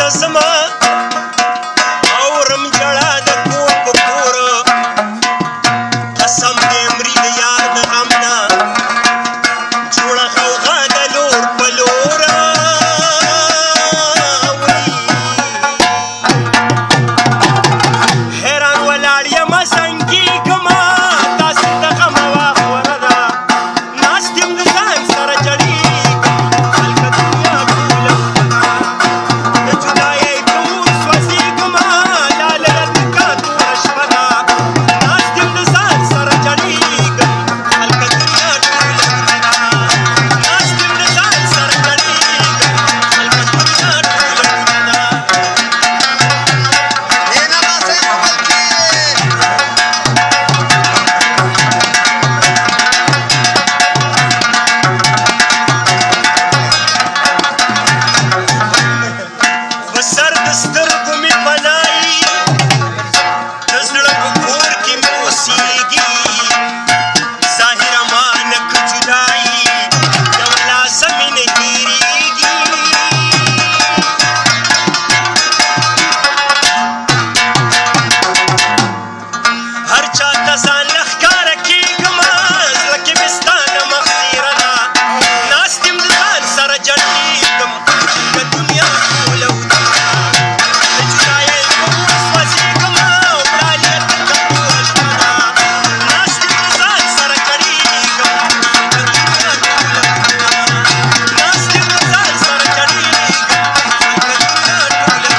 زما اورم جړه د کور په کور قسم دې مري د یار د غم نه جوړه غوغا د لور په لور حیران ولاړ یمه زنګېږمه داسې د غمه واخوره ده ناست یم د ځان سره جړېږم هلکه دنیا ټوله د جدایۍ په اور سوځېږمه لا لږه توره شپه ده ناست یم د ځان سره جړېږم هلکه دنیا ټوله ناست یم د ځان سره جړېږم هلکه دنیا ټوله په سر د سترګو مې پناهي د زړه په کور کې مې اوسېږي ظاهره ما نه که جدایي یو لاسه مې نه هېرېږي هر چا ته ځان نه ښکاره کېږمه زړه کې مې ستا د مخ څېره ده ناست یم د ځان سره جړېږم د دنیا ټوله د جدایۍ په اور سوځېږمه وړاندې تکه توره شپه ده ناست یم د ځان سره جړېږم د دنیا ټوله ناست یم د ځان سره جړېږم د دنیا ټوله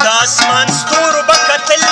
د اسمان ستورو به کتل